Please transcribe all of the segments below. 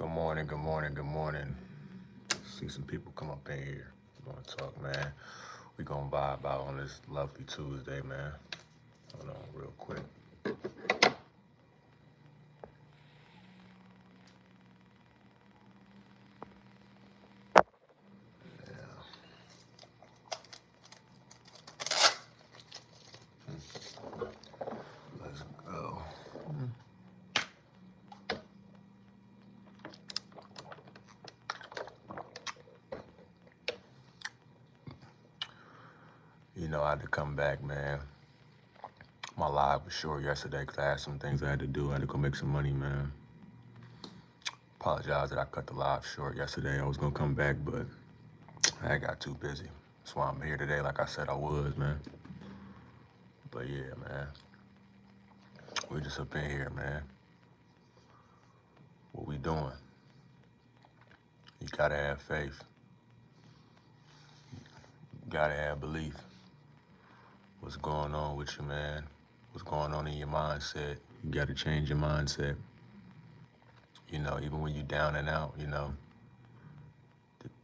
Good morning, good morning, good morning. See some people come up in here. We're gonna talk, man. We gonna vibe out on this lovely Tuesday, man. Hold on real quick. Let's go. I had to come back, man. My live was short yesterday because I had some things I had to do. I had to go make some money, man. Apologize that I cut the live short yesterday. I was gonna come back, but I got too busy. That's why I'm here today, like I said I was, man. But yeah, man. We just up in here, man. What we doing? You gotta have faith. You gotta have belief. What's going on with you, man? What's going on in your mindset? You gotta change your mindset. Even when you're down and out,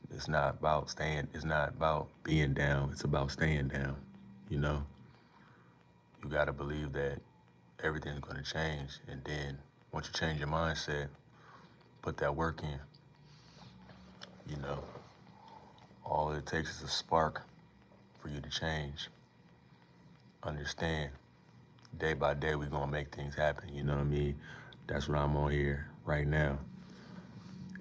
it's not about being down, it's about staying down, you know? You gotta believe that everything's gonna change, and then once you change your mindset, put that work in, you know? All it takes is a spark for you to change. Understand, day by day, we're gonna make things happen, you know what I mean? That's what I'm on here right now.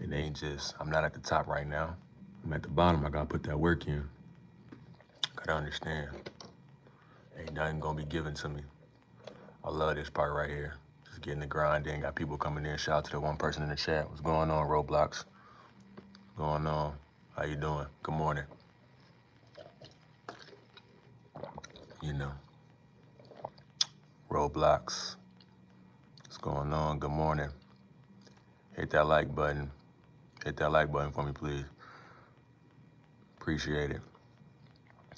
It ain't just, I'm not at the top right now. I'm at the bottom, I gotta put that work in. Gotta understand, ain't nothing gonna be given to me. I love this part right here. Just getting the grind in, got people coming in. Shout out to the one person in the chat. What's going on, Roblox? What's going on? How you doing? Good morning. You know, Roblox. What's going on? Good morning. Hit that like button. Hit that like button for me, please. Appreciate it.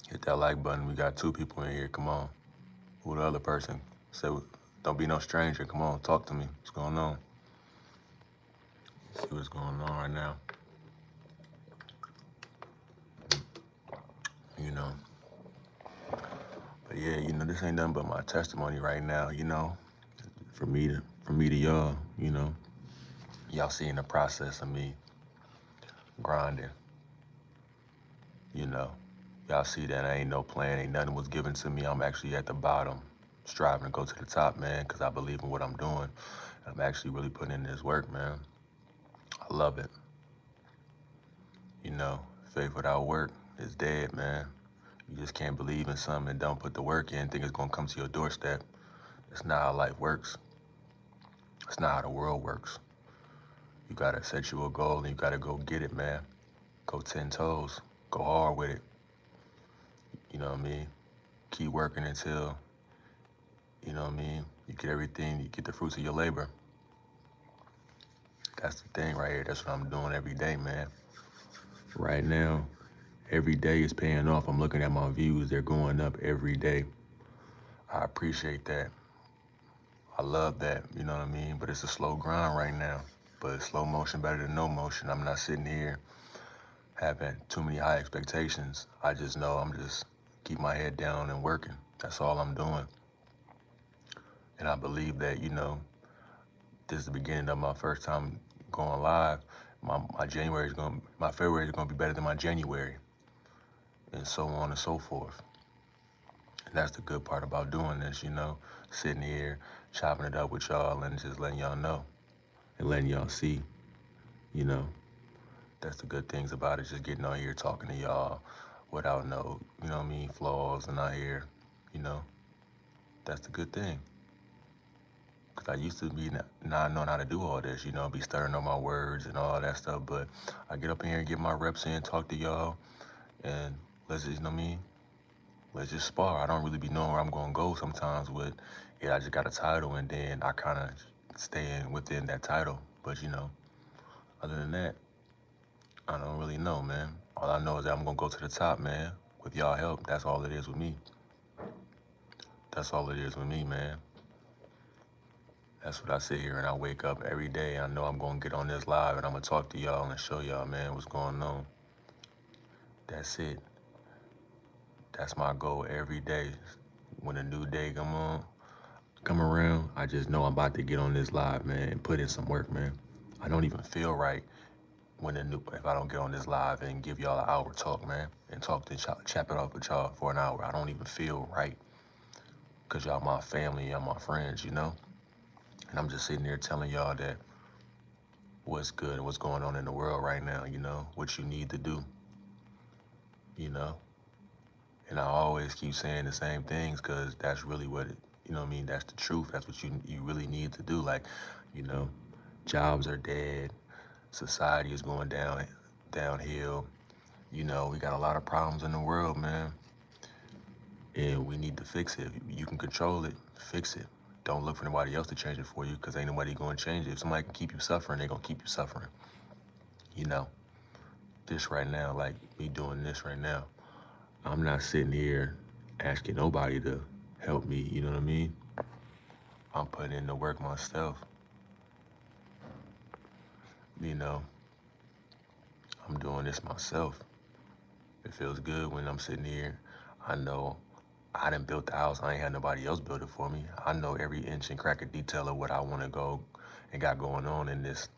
Hit that like button. We got 2 people in here. Come on. Who the other person? Say, don't be no stranger. Come on, talk to me. What's going on? See what's going on right now. You know. But yeah, this ain't nothing but my testimony right now, for me to y'all, y'all seeing the process of me grinding, you know. Y'all see that ain't no plan, ain't nothing was given to me. I'm actually at the bottom, striving to go to the top, man, because I believe in what I'm doing. I'm actually really putting in this work, man. I love it. Faith without work is dead, man. You just can't believe in something and don't put the work in, think it's gonna come to your doorstep. That's not how life works. That's not how the world works. You gotta set you a goal and you gotta go get it, man. Go 10 toes. Go hard with it. You know what I mean? Keep working until, you know what I mean, you get everything, you get the fruits of your labor. That's the thing right here. That's what I'm doing every day, man. Right now, every day is paying off. I'm looking at my views. They're going up every day. I appreciate that. I love that, you know what I mean? But it's a slow grind right now. But slow motion better than no motion. I'm not sitting here having too many high expectations. I just know I'm just keep my head down and working. That's all I'm doing. And I believe that, this is the beginning of my first time going live. My February is gonna be better than my January, and so on and so forth. And that's the good part about doing this, sitting here, chopping it up with y'all and just letting y'all know and letting y'all see, you know. That's the good things about it, just getting on here talking to y'all without no, flaws and out here, you know. That's the good thing. Because I used to be not knowing how to do all this, be stuttering on my words and all that stuff. But I get up in here and get my reps in, talk to y'all, and let's just, let's just spar. I don't really be knowing where I'm going to go sometimes with, I just got a title, and then I kind of stay within that title. But, other than that, I don't really know, man. All I know is that I'm going to go to the top, man, with y'all help. That's all it is with me. That's all it is with me, man. That's what I sit here and I wake up every day. I know I'm gonna get on this live and I'm gonna talk to y'all and show y'all, man, what's going on. That's it. That's my goal every day. When a new day come around, I just know I'm about to get on this live, man, and put in some work, man. I don't even feel right if I don't get on this live and give y'all an hour talk, man, and talk to y'all, chap it up with y'all for an hour. I don't even feel right, cause y'all my family, y'all my friends, you know. And I'm just sitting there telling y'all that what's good and what's going on in the world right now, you know, what you need to do, you know. And I always keep saying the same things because that's really what it, you know what I mean? That's the truth. That's what you really need to do. Like, you know, jobs are dead. Society is going downhill. You know, we got a lot of problems in the world, man. And we need to fix it. If you can control it, fix it. Don't look for nobody else to change it for you because ain't nobody going to change it. If somebody can keep you suffering, they're going to keep you suffering. You know, this right now, like me doing this right now, I'm not sitting here asking nobody to help me, you know what I mean? I'm putting in the work myself. You know, I'm doing this myself. It feels good when I'm sitting here. I know I done built the house. I ain't had nobody else build it for me. I know every inch and crack of detail of what I want to go and got going on in this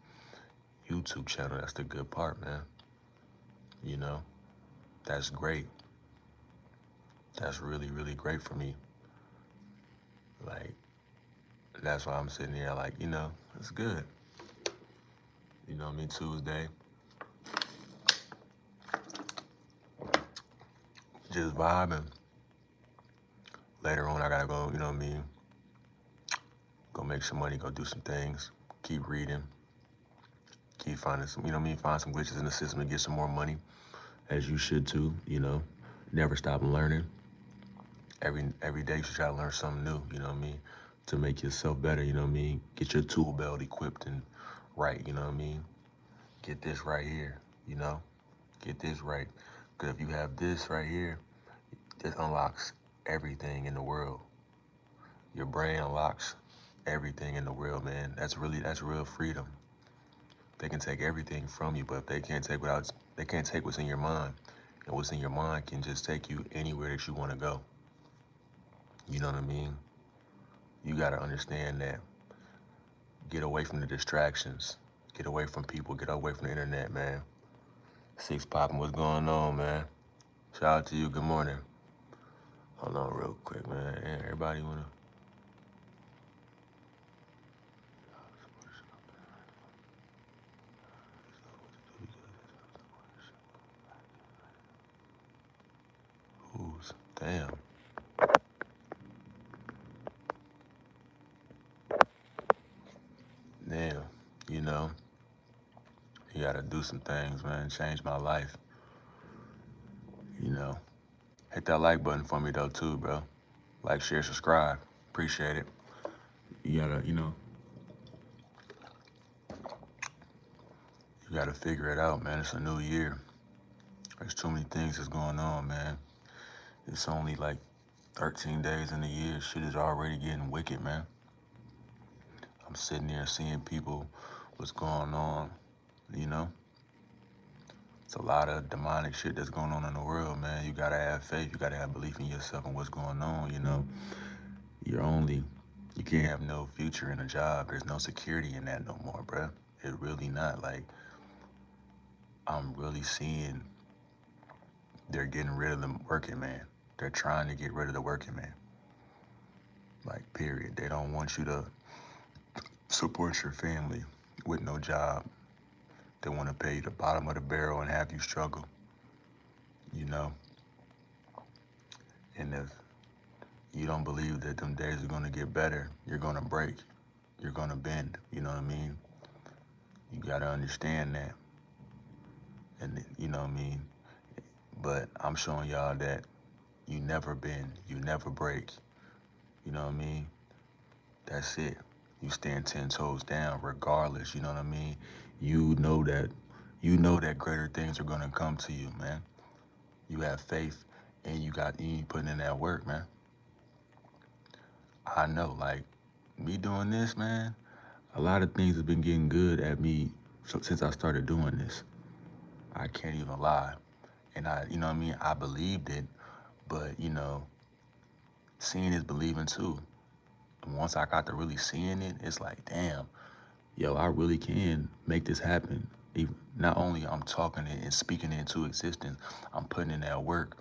YouTube channel. That's the good part, man. You know, that's great. That's really, really great for me. Like, that's why I'm sitting here like, you know, it's good. You know what I mean? Tuesday. Just vibing. Later on, I gotta go, you know what I mean? Go make some money, go do some things, keep reading, keep finding some, you know what I mean? Find some glitches in the system to get some more money, as you should too, you know? Never stop learning. Every day you should try to learn something new, you know what I mean? To make yourself better, you know what I mean? Get your tool belt equipped and right, you know what I mean? Get this right here, you know? Get this right. Because if you have this right here, this unlocks everything in the world. Your brain unlocks everything in the world, man. That's real freedom. They can take everything from you, but they can't take what's in your mind. And what's in your mind can just take you anywhere that you want to go. You know what I mean? You got to understand that. Get away from the distractions. Get away from people. Get away from the internet, man. Six Poppin', what's going on, man? Shout out to you. Good morning. Hold on real quick, man. Everybody want to... Who's... Damn. Damn. You know, you got to do some things, man. Change my life. You know. Hit that like button for me, though, too, bro. Like, share, subscribe. Appreciate it. You gotta, you gotta figure it out, man. It's a new year. There's too many things that's going on, man. It's only like 13 days in the year. Shit is already getting wicked, man. I'm sitting there seeing people, what's going on, you know? It's a lot of demonic shit that's going on in the world, man. You gotta have faith. You gotta have belief in yourself and what's going on, you know? You can't have no future in a job. There's no security in that no more, bruh. It really not. Like, I'm really seeing they're getting rid of the working man. They're trying to get rid of the working man. Like, period. They don't want you to support your family with no job. They want to pay you the bottom of the barrel and have you struggle, you know? And if you don't believe that them days are going to get better, you're going to break. You're going to bend, you know what I mean? You got to understand that. And you know what I mean? But I'm showing y'all that you never bend, you never break. You know what I mean? That's it. You stand 10 toes down regardless, you know what I mean? You know that greater things are gonna come to you, man. You have faith and you putting in that work, man. I know, like, me doing this, man, a lot of things have been getting good at me since I started doing this. I can't even lie. And you know what I mean? I believed it, but, seeing is believing too. And once I got to really seeing it, it's like, damn, yo, I really can make this happen. Not only I'm talking it and speaking it into existence, I'm putting in that work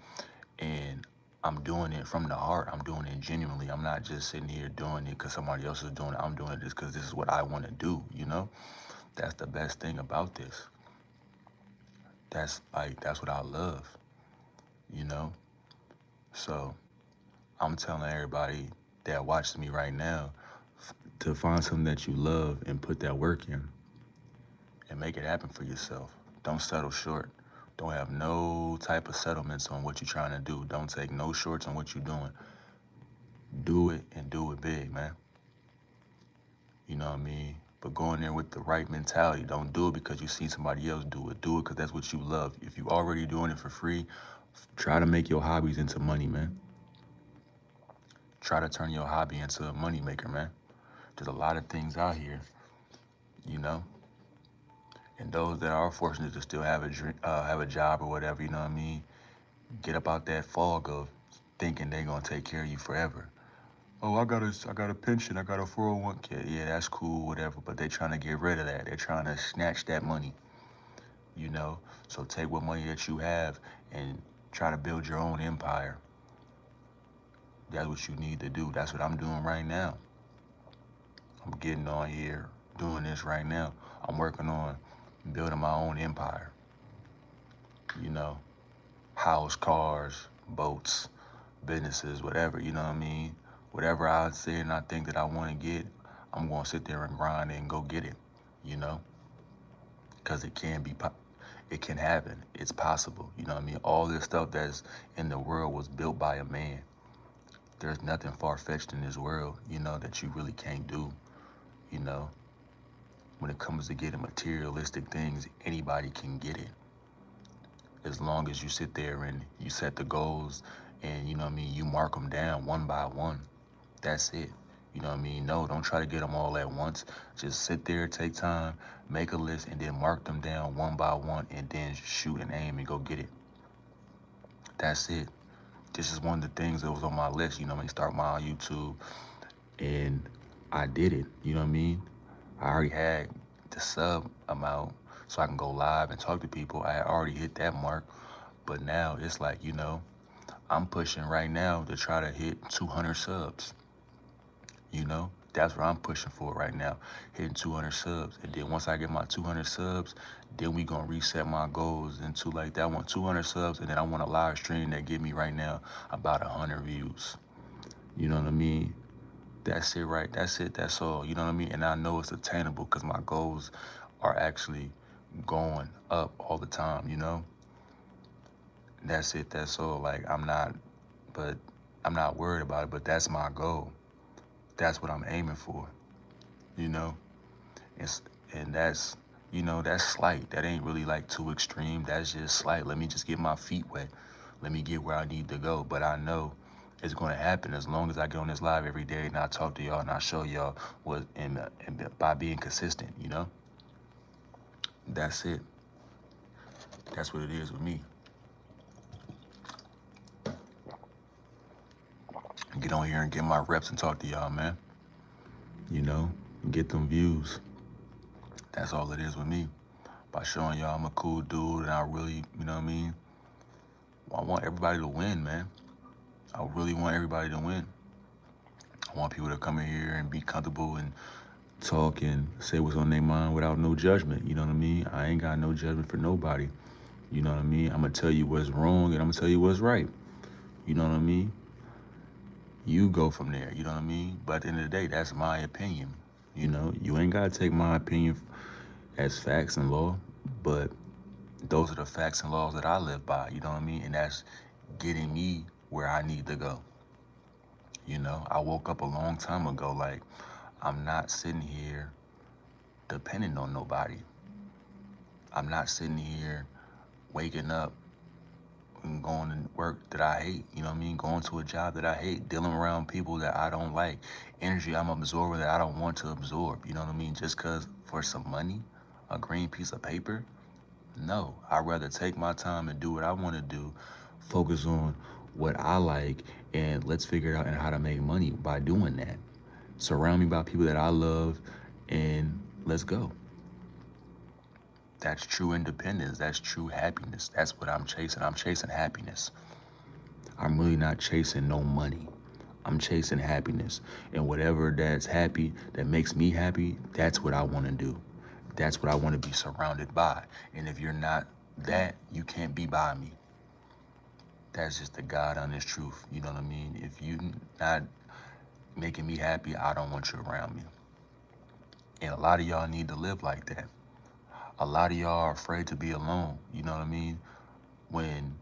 and I'm doing it from the heart. I'm doing it genuinely. I'm not just sitting here doing it because somebody else is doing it. I'm doing it just because this is what I want to do, That's the best thing about this. That's what I love, you know? So I'm telling everybody that watches me right now to find something that you love and put that work in and make it happen for yourself. Don't settle short. Don't have no type of settlements on what you're trying to do. Don't take no shorts on what you're doing. Do it and do it big, man. You know what I mean? But go in there with the right mentality. Don't do it because you see somebody else do it. Do it because that's what you love. If you already doing it for free, try to make your hobbies into money, man. Try to turn your hobby into a money maker, man. There's a lot of things out here, you know? And those that are fortunate to still have a job or whatever, you know what I mean? Get up out that fog of thinking they're gonna take care of you forever. Oh, I got a pension, I got a 401k. Yeah, that's cool, whatever. But they trying to get rid of that. They're trying to snatch that money, you know? So take what money that you have and try to build your own empire. That's what you need to do. That's what I'm doing right now. I'm getting on here, doing this right now. I'm working on building my own empire, you know? House, cars, boats, businesses, whatever, you know what I mean? Whatever I say and I think that I want to get, I'm going to sit there and grind and go get it, you know? Because it can happen. It's possible, you know what I mean? All this stuff that's in the world was built by a man. There's nothing far-fetched in this world, that you really can't do, you know? When it comes to getting materialistic things, anybody can get it. As long as you sit there and you set the goals and, you know what I mean, you mark them down one by one. That's it. You know what I mean? No, don't try to get them all at once. Just sit there, take time, make a list, and then mark them down one by one, and then shoot and aim and go get it. That's it. This is one of the things that was on my list, you know what I mean? Start my YouTube, and I did it, you know what I mean? I already had the sub amount so I can go live and talk to people. I had already hit that mark, but now it's like, I'm pushing right now to try to hit 200 subs. That's what I'm pushing for right now, hitting 200 subs. And then once I get my 200 subs, then we gonna reset my goals into like that. I want 200 subs, and then I want a live stream that give me right now about 100 views. You know what I mean? That's it, right? That's it. That's all. You know what I mean? And I know it's attainable because my goals are actually going up all the time, That's it. That's all. Like, I'm not worried about it, but that's my goal. That's what I'm aiming for, you know? It's, and that's slight. That ain't really like too extreme. That's just slight. Let me just get my feet wet. Let me get where I need to go. But I know it's going to happen as long as I get on this live every day and I talk to y'all and I show y'all what, and by being consistent, That's it. That's what it is with me. Get on here and get my reps and talk to y'all, man. Get them views. That's all it is with me. By showing y'all I'm a cool dude and I really, you know what I mean? I want everybody to win, man. I really want everybody to win. I want people to come in here and be comfortable and talk and say what's on their mind without no judgment. You know what I mean? I ain't got no judgment for nobody. You know what I mean? I'm going to tell you what's wrong and I'm going to tell you what's right. You know what I mean? You go from there, you know what I mean? But at the end of the day, that's my opinion. You ain't got to take my opinion as facts and law, but those are the facts and laws that I live by, you know what I mean? And that's getting me where I need to go. I woke up a long time ago, like, I'm not sitting here depending on nobody. I'm not sitting here waking up going to work that I hate, you know what I mean? Going to a job that I hate, dealing around people that I don't like, energy I'm absorbing that I don't want to absorb, you know what I mean? Just cause for some money, a green piece of paper? No, I'd rather take my time and do what I want to do, focus on what I like, and let's figure out how to make money by doing that. Surround me by people that I love, and let's go. That's true independence. That's true happiness. That's what I'm chasing. I'm chasing happiness. I'm really not chasing no money. I'm chasing happiness. And whatever that's happy, that makes me happy, that's what I want to do. That's what I want to be surrounded by. And if you're not that, you can't be by me. That's just the God honest truth. You know what I mean? If you not making me happy, I don't want you around me. And a lot of y'all need to live like that. A lot of y'all are afraid to be alone. You know what I mean? When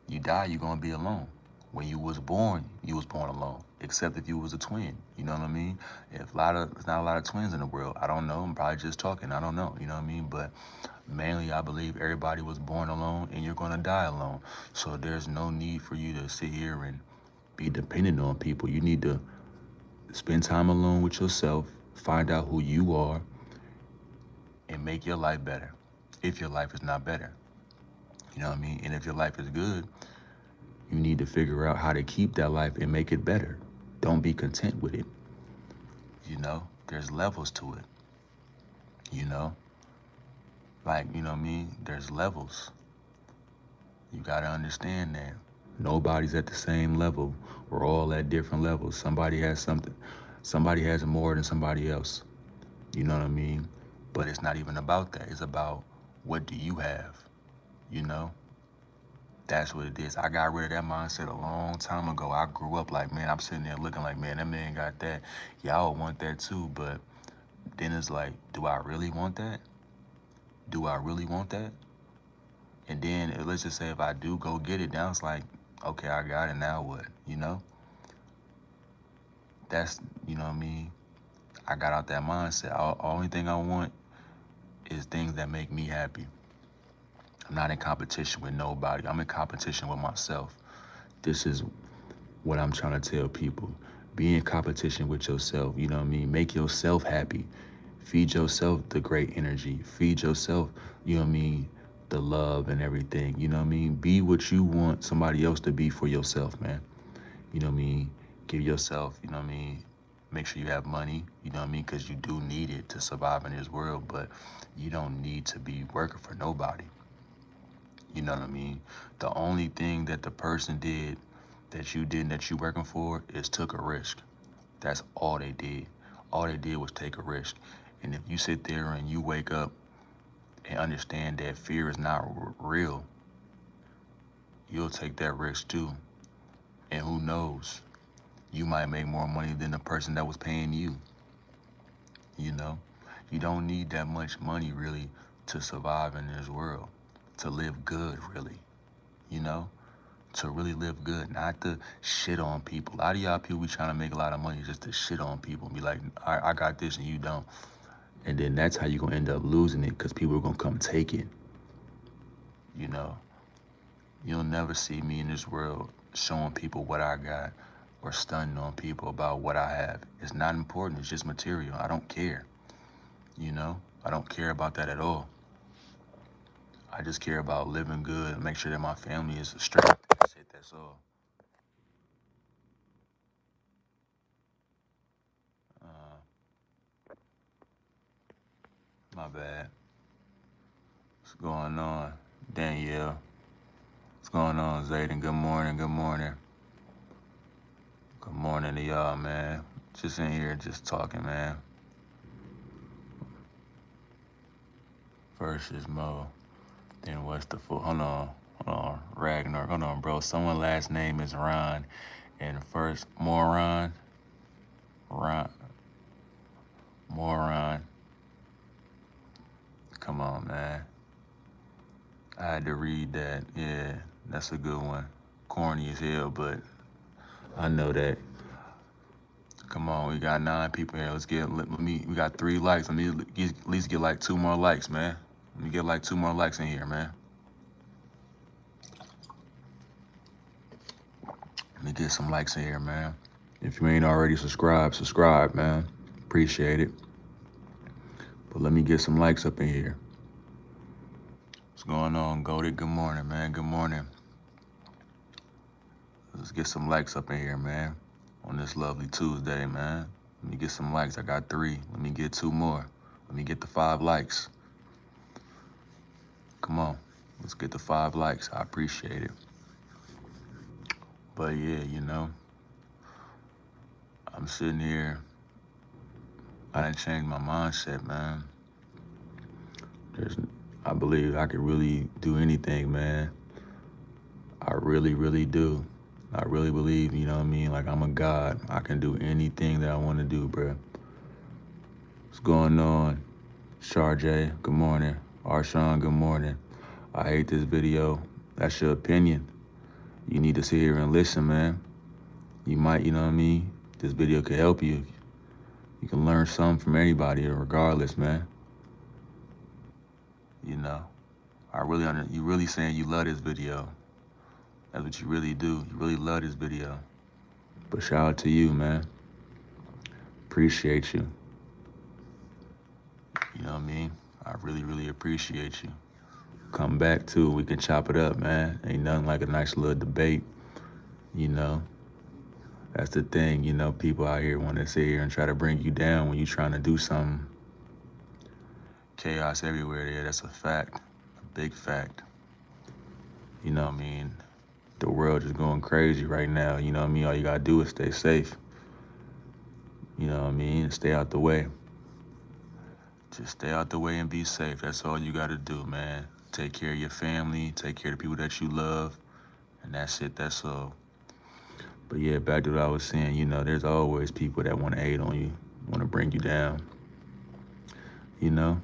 you die, you're gonna be alone. When you was born alone. Except if you was a twin. You know what I mean? There's not a lot of twins in the world. I don't know. I'm probably just talking. I don't know. You know what I mean? But mainly, I believe everybody was born alone, and you're gonna die alone. So there's no need for you to sit here and be dependent on people. You need to spend time alone with yourself, find out who you are, and make your life better. If your life is not better. You know what I mean? And if your life is good, you need to figure out how to keep that life and make it better. Don't be content with it. You know, there's levels to it. You know, like, you know what I mean? There's levels. You got to understand that. Nobody's at the same level. We're all at different levels. Somebody has something. Somebody has more than somebody else. You know what I mean? But it's not even about that. It's about what do you have? You know? That's what it is. I got rid of that mindset a long time ago. I grew up like, man, I'm sitting there looking like, man, that man got that. Yeah, I would want that too. But then it's like, do I really want that? Do I really want that? And then let's just say if I do go get it, now it's like, okay, I got it, now what? You know? That's, you know what I mean? I got out that mindset. Only thing I want is things that make me happy. I'm not in competition with nobody. I'm in competition with myself. This is what I'm trying to tell people. Be in competition with yourself, you know what I mean? Make yourself happy. Feed yourself the great energy. Feed yourself, you know what I mean, the love and everything, you know what I mean? Be what you want somebody else to be for yourself, man. You know what I mean? Give yourself, you know what I mean? Make sure you have money, you know what I mean? Because you do need it to survive in this world, but you don't need to be working for nobody. You know what I mean? The only thing that the person did that you didn't, that you working for, is took a risk. That's all they did. All they did was take a risk. And if you sit there and you wake up and understand that fear is not real, you'll take that risk too. And who knows? You might make more money than the person that was paying you. You know? You don't need that much money really to survive in this world. To live good, really. You know? To really live good, not to shit on people. A lot of y'all people be trying to make a lot of money just to shit on people and be like, I got this and you don't. And then that's how you're going to end up losing it, because people are going to come take it. You know? You'll never see me in this world showing people what I got or stunning on people about what I have. It's not important. It's just material. I don't care. You know? I don't care about that at all. I just care about living good and make sure that my family is straight. That's it. That's all. My bad. What's going on, Danielle? What's going on, Zayden? Good morning. Good morning. Good morning to y'all, man. Just in here, just talking, man. First is Mo. Then what's the full? Hold on. Ragnar. Hold on, bro. Someone last name is Ron, and first Moron. Moron. Come on, man. I had to read that. Yeah, that's a good one. Corny as hell, but I know that. Come on, we got 9 people here. We got 3 likes. Let me at least get like 2 more likes, man. Let me get like 2 more likes in here, man. Let me get some likes in here, man. If you ain't already subscribed, subscribe, man. Appreciate it. But let me get some likes up in here. What's going on, Goldie? Good morning, man. Good morning. Let's get some likes up in here, man. On this lovely Tuesday, man. Let me get some likes. I got 3. Let me get 2 more. Let me get the 5 likes. Come on. Let's get the 5 likes. I appreciate it. But yeah, you know, I'm sitting here. I done changed my mindset, man. I believe I could really do anything, man. I really, really do. I really believe, you know what I mean? Like, I'm a god. I can do anything that I want to do, bro. What's going on? Sharjay, good morning. Arshawn, good morning. I hate this video. That's your opinion. You need to sit here and listen, man. You might, you know what I mean? This video could help you. You can learn something from anybody, regardless, man. You know, you really saying you love this video. That's what you really do. You really love this video. But shout out to you, man. Appreciate you. You know what I mean? I really, really appreciate you. Come back too, we can chop it up, man. Ain't nothing like a nice little debate, you know? That's the thing, you know, people out here want to sit here and try to bring you down when you're trying to do something. Chaos everywhere there, that's a fact, a big fact. You know what I mean? The world is going crazy right now, you know what I mean? All you gotta do is stay safe. You know what I mean? Stay out the way. Just stay out the way and be safe. That's all you gotta do, man. Take care of your family, take care of the people that you love, and that's it, that's all. But yeah, back to what I was saying, you know, there's always people that want to hate on you, want to bring you down. You know?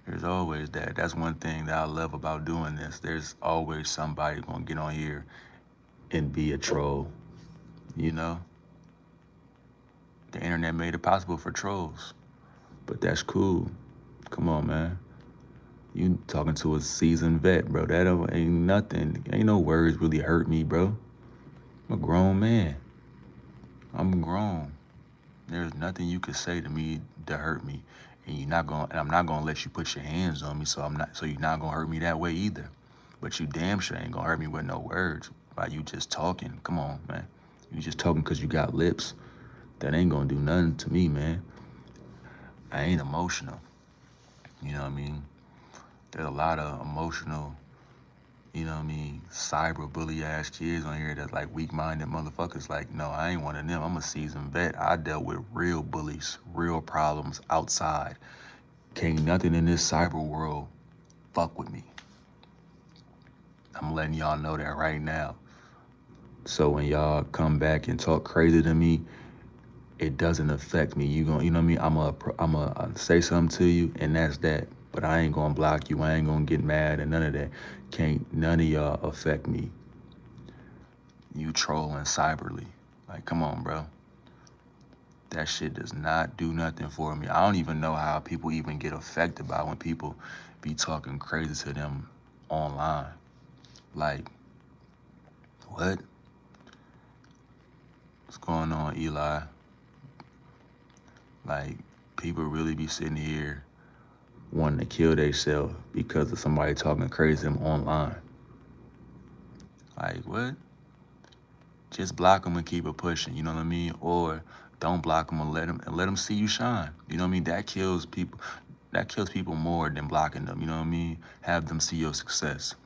There's always that. That's one thing that I love about doing this. There's always somebody gonna get on here and be a troll, you know? The internet made it possible for trolls, but that's cool. Come on, man. You talking to a seasoned vet, bro. That ain't nothing. Ain't no words really hurt me, bro. I'm a grown man. I'm grown. There's nothing you could say to me to hurt me. And I'm not gonna let you put your hands on me, so you're not gonna hurt me that way either. But you damn sure ain't gonna hurt me with no words by you just talking. Come on, man. You just talking because you got lips. That ain't gonna do nothing to me, man. I ain't emotional. You know what I mean? There's a lot of emotional, you know what I mean, cyber bully ass kids on here that's like weak-minded motherfuckers. Like, no, I ain't one of them. I'm a seasoned vet. I dealt with real bullies, real problems outside. Can't nothing in this cyber world fuck with me. I'm letting y'all know that right now. So when y'all come back and talk crazy to me, it doesn't affect me. You know what I mean? I'm gonna say something to you, and that's that. But I ain't gonna block you. I ain't gonna get mad and none of that. Can't none of y'all affect me. You trolling cyberly. Like, come on, bro. That shit does not do nothing for me. I don't even know how people even get affected by when people be talking crazy to them online. Like, what? What's going on, Eli? Like, people really be sitting here wanting to kill themselves because of somebody talking crazy to them online. Like, what? Just block them and keep it pushing, you know what I mean? Or don't block them and let them see you shine. You know what I mean? That kills people more than blocking them, you know what I mean? Have them see your success.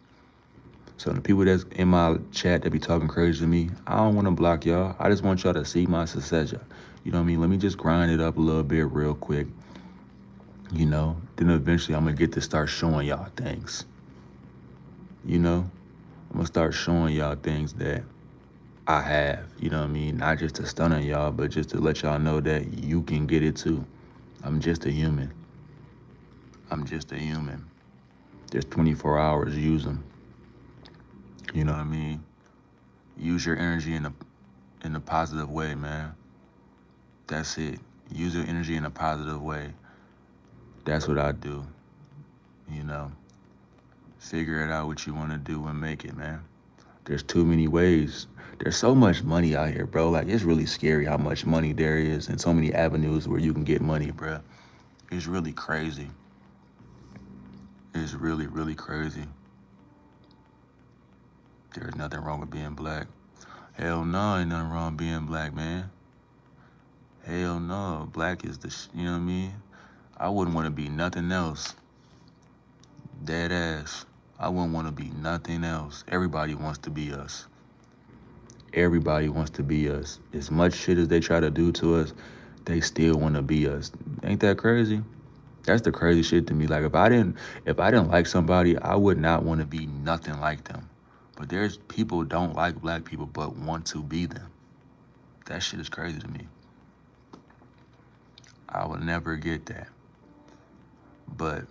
So the people that's in my chat that be talking crazy to me, I don't want to block y'all. I just want y'all to see my success. You know what I mean? Let me just grind it up a little bit real quick. You know, then eventually I'm gonna get to start showing y'all things. You know, I'm gonna start showing y'all things that I have, you know what I mean? Not just to stun on y'all, but just to let y'all know that you can get it too. I'm just a human. I'm just a human. There's 24 hours, use them. You know what I mean? Use your energy in a positive way, man. That's it. Use your energy in a positive way. That's what I do, you know. Figure it out what you want to do and make it, man. There's too many ways. There's so much money out here, bro. Like, it's really scary how much money there is and so many avenues where you can get money, bro. It's really crazy. It's really, really crazy. There's nothing wrong with being black. Hell no, ain't nothing wrong with being black, man. Hell no. Black is you know what I mean? I wouldn't want to be nothing else. Dead ass. I wouldn't want to be nothing else. Everybody wants to be us. Everybody wants to be us. As much shit as they try to do to us, they still want to be us. Ain't that crazy? That's the crazy shit to me. Like, if I didn't like somebody, I would not want to be nothing like them. But there's people who don't like black people but want to be them. That shit is crazy to me. I would never get that. But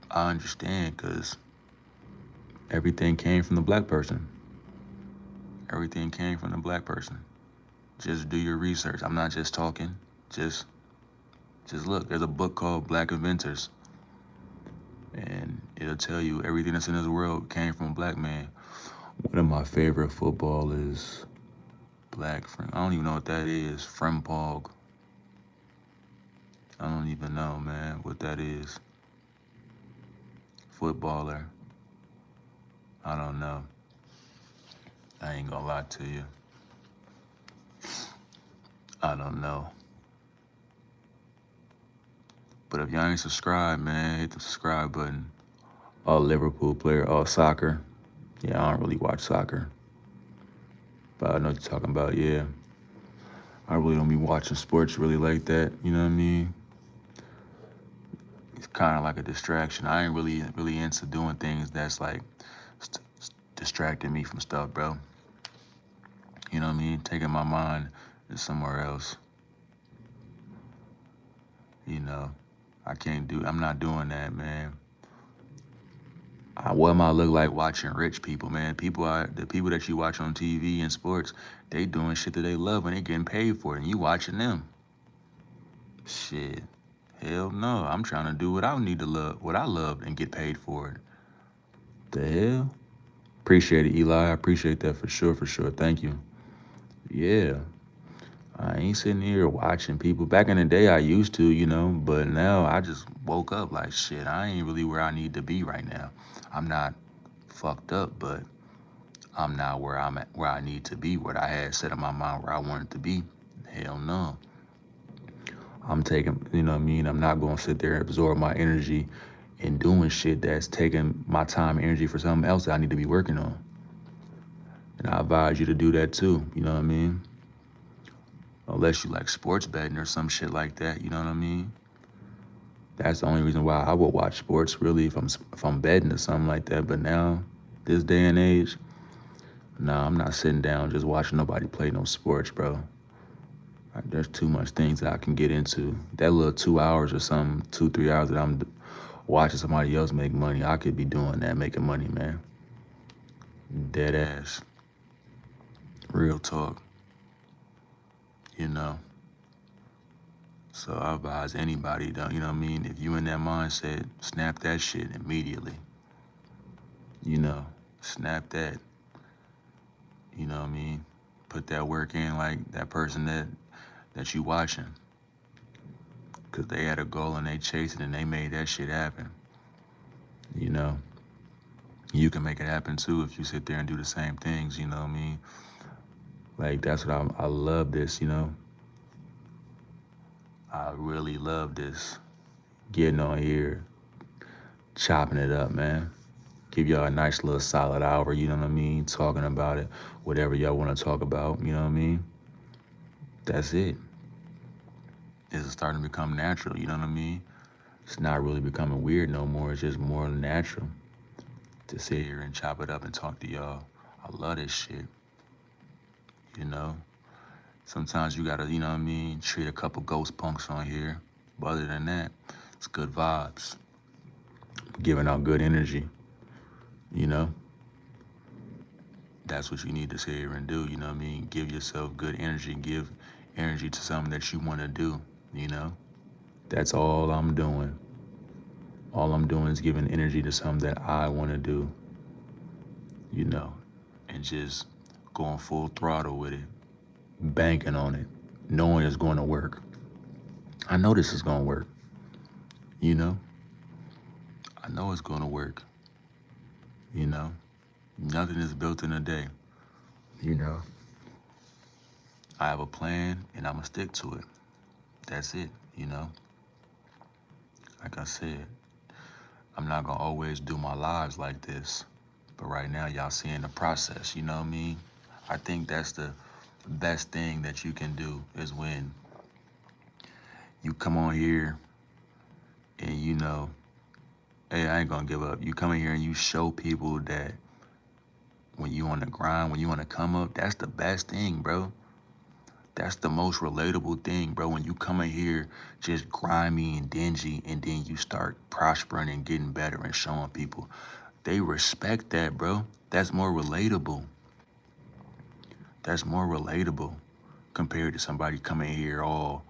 I understand, because everything came from the black person. Everything came from the black person. Just do your research. I'm not just talking. Just look. There's a book called Black Inventors. And it'll tell you everything that's in this world came from a black man. One of my favorite football is Black. I don't even know what that is. Frimpong. I don't even know, man, what that is. Footballer. I don't know. I ain't gonna lie to you. I don't know. But if y'all ain't subscribed, man, hit the subscribe button. All Liverpool player, all soccer. Yeah, I don't really watch soccer. But I know what you're talking about, yeah. I really don't be watching sports really like that, you know what I mean? It's kind of like a distraction. I ain't really into doing things that's like distracting me from stuff, bro. You know what I mean? Taking my mind to somewhere else. You know, I'm not doing that, man. What am I look like watching rich people, man? The people that you watch on TV and sports, they doing shit that they love and they getting paid for it, and you watching them. Shit. Hell no. I'm trying to do what I need to love, what I love, and get paid for it. The hell? Appreciate it, Eli. I appreciate that for sure, for sure. Thank you. Yeah. I ain't sitting here watching people. Back in the day, I used to, you know, but now I just woke up like, shit, I ain't really where I need to be right now. I'm not fucked up, but I'm not where I need to be, what I had set in my mind where I wanted to be. Hell no. I'm taking, you know what I mean? I'm not going to sit there and absorb my energy in doing shit that's taking my time and energy for something else that I need to be working on. And I advise you to do that too, you know what I mean? Unless you like sports betting or some shit like that, you know what I mean? That's the only reason why I would watch sports, really, if I'm betting or something like that. But now, this day and age, nah, I'm not sitting down just watching nobody play no sports, bro. Like, there's too much things that I can get into. That little 2 hours or something, 2-3 hours that I'm watching somebody else make money, I could be doing that, making money, man. Dead ass. Real talk. You know? So I advise anybody, though, you know what I mean? If you in that mindset, snap that shit immediately. You know, snap that. You know what I mean? Put that work in like that person that you watching. Because they had a goal and they chased it and they made that shit happen. You know? You can make it happen too if you sit there and do the same things, you know what I mean? Like, that's what I love this, you know? I really love this. Getting on here, chopping it up, man. Give y'all a nice little solid hour, you know what I mean? Talking about it, whatever y'all want to talk about, you know what I mean? That's it. It's starting to become natural, you know what I mean? It's not really becoming weird no more. It's just more natural to sit here and chop it up and talk to y'all. I love this shit, you know? Sometimes you gotta, you know what I mean, treat a couple ghost punks on here. But other than that, it's good vibes. Giving out good energy, you know? That's what you need to sit here and do, you know what I mean? Give yourself good energy, give energy to something that you want to do, you know? That's all I'm doing. All I'm doing is giving energy to something that I want to do, you know? and just going full throttle with it, banking on it, knowing it's going to work. I know this is going to work, you know? I know it's going to work, you know? Nothing is built in a day, you know? I have a plan and I'm going to stick to it. That's it, you know? Like I said, I'm not going to always do my lives like this. But right now, y'all seeing the process, you know what I mean? I think that's the best thing that you can do is when you come on here and you know, hey, I ain't gonna give up. You come in here and you show people that when you on the grind, when you want to come up, that's the best thing, bro. That's the most relatable thing, bro. When you come in here just grimy and dingy and then you start prospering and getting better and showing people, they respect that, bro. That's more relatable. That's more relatable compared to somebody coming here all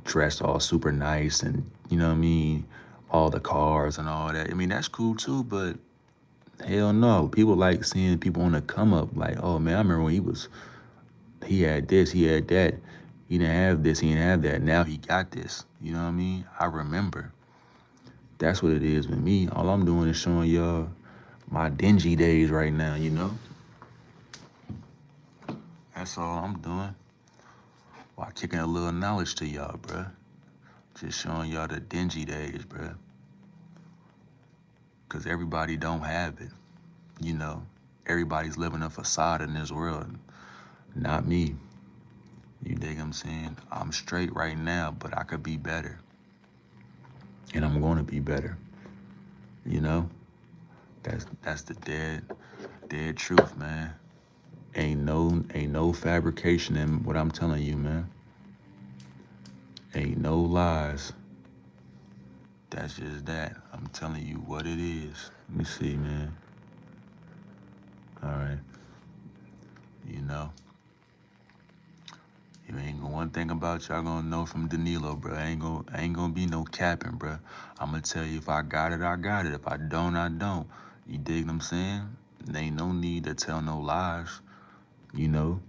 dressed all super nice and, you know what I mean, all the cars and all that. I mean, that's cool too, but hell no. People like seeing people on the come up like, oh man, I remember when he had this, he had that. He didn't have this, he didn't have that. Now he got this. You know what I mean? I remember. That's what it is with me. All I'm doing is showing y'all my dingy days right now, you know? That's all I'm doing. While kicking a little knowledge to y'all, bruh. Just showing y'all the dingy days, bruh. Because everybody don't have it, you know? Everybody's living a facade in this world. Not me. You dig what I'm saying? I'm straight right now, but I could be better. And I'm going to be better. You know? That's the dead truth, man. Ain't no fabrication in what I'm telling you, man. Ain't no lies. That's just that. I'm telling you what it is. Let me see, man. All right. You know? You ain't gonna, one thing about y'all gonna know from Danilo, bro. Ain't gonna be no capping, bro. I'm gonna tell you if I got it, I got it. If I don't, I don't. You dig what I'm saying? There ain't no need to tell no lies. You know,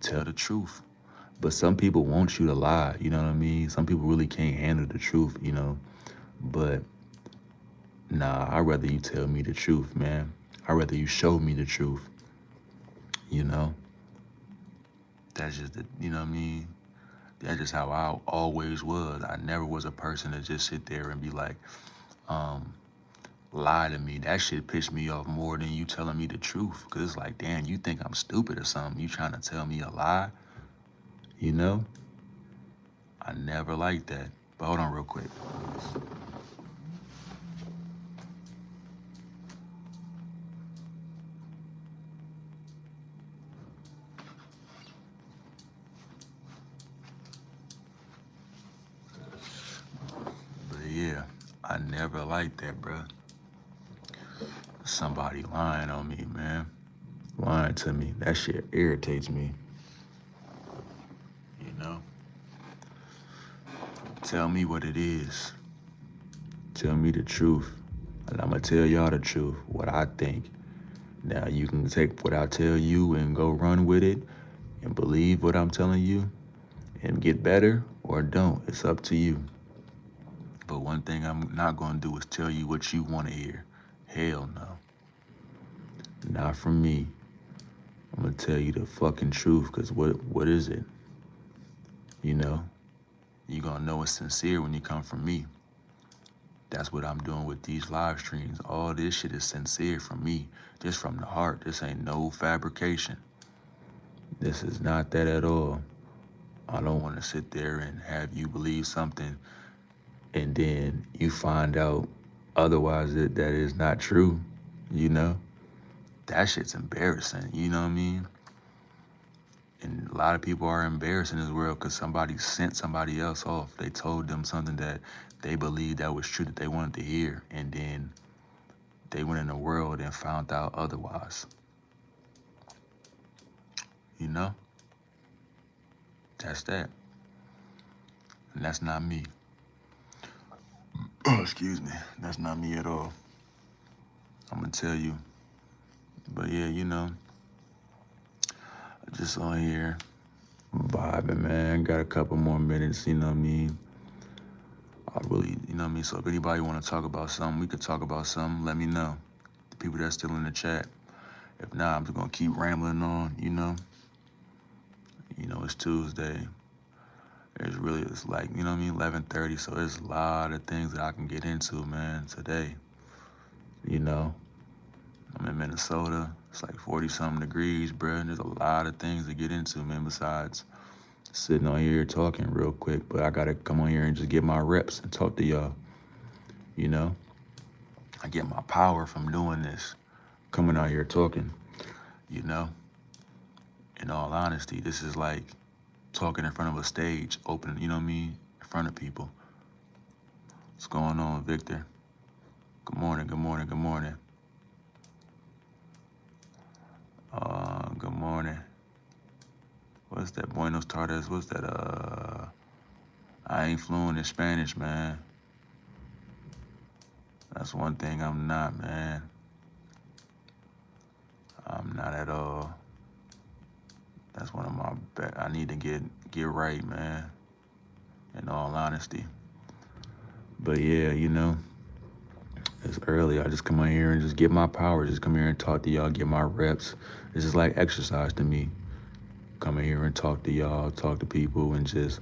tell the truth. But some people want you to lie. You know what I mean? Some people really can't handle the truth. You know, but nah, I'd rather you tell me the truth, man. I'd rather you show me the truth. You know, that's just the, you know what I mean? That's just how I always was. I never was a person to just sit there and be like, lie to me. That shit pissed me off more than you telling me the truth. Cause it's like, damn, you think I'm stupid or something. You trying to tell me a lie? You know? I never liked that. But hold on real quick. But yeah, I never liked that, bruh. Somebody lying on me, man. Lying to me. That shit irritates me. You know? Tell me what it is. Tell me the truth. And I'm gonna tell y'all the truth, what I think. Now you can take what I tell you and go run with it and believe what I'm telling you and get better or don't. It's up to you. But one thing I'm not gonna do is tell you what you wanna hear. Hell no. Not from me. I'm gonna tell you the fucking truth, cause what is it? You know? You gonna know it's sincere when you come from me. That's what I'm doing with these live streams. All this shit is sincere from me, just from the heart. This ain't no fabrication. This is not that at all. I don't want to sit there and have you believe something and then you find out otherwise that is not true, you know? That shit's embarrassing, you know what I mean? And a lot of people are embarrassed in this world because somebody sent somebody else off. They told them something that they believed that was true that they wanted to hear, and then they went in the world and found out otherwise. You know? That's that. And that's not me. Oh, excuse me. That's not me at all. I'm gonna tell you But yeah, just on here vibing, man. Got a couple more minutes, you know what I mean? I really, you know what I mean? So if anybody want to talk about something, we could talk about something. Let me know. The people that's still in the chat. If not, I'm just gonna keep rambling on, it's Tuesday. It's like, 11:30, so there's a lot of things that I can get into, man, today. You know, I'm in Minnesota. It's like 40 something degrees, bro. And there's a lot of things to get into, man, besides sitting on here talking real quick. But I gotta come on here and just get my reps and talk to y'all. You know, I get my power from doing this, coming out here talking, you know. In all honesty, this is like talking in front of a stage, open, you know what I mean, in front of people. What's going on, Victor? Good morning, good morning, good morning. Good morning. What's that? Buenos tardes. What's that? I ain't fluent in Spanish, man. That's one thing I'm not, man. I'm not at all. That's one of my I need to get right, man. In all honesty. But yeah, it's early. I just come on here and just get my power. Just come here and talk to y'all, get my reps. This is like exercise to me. Come in here and talk to y'all, talk to people, and just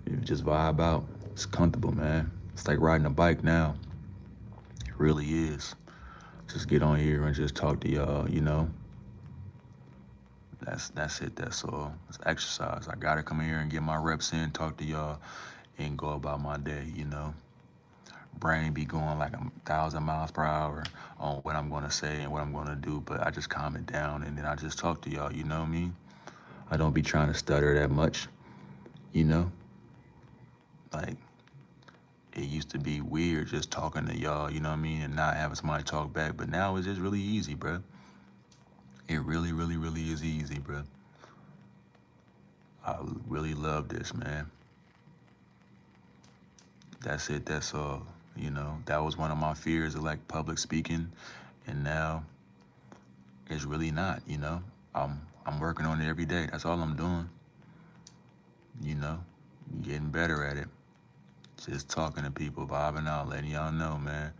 vibe out. It's comfortable, man. It's like riding a bike now. It really is. Just get on here and just talk to y'all, That's it, that's all. It's exercise. I gotta come here and get my reps in, talk to y'all, and go about my day, Brain be going like 1,000 miles per hour on what I'm gonna say and what I'm gonna do, but I just calm it down and then I just talk to y'all, you know what I mean? I don't be trying to stutter that much, you know? Like, it used to be weird just talking to y'all, you know what I mean, and not having somebody talk back, but now it's just really easy, bro. It really, really, really is easy, bro. I really love this, man. That's it, that's all. That was one of my fears of like public speaking, and now it's really not, I'm working on it every day. That's all I'm doing. You know, getting better at it. Just talking to people, vibing out, letting y'all know, man.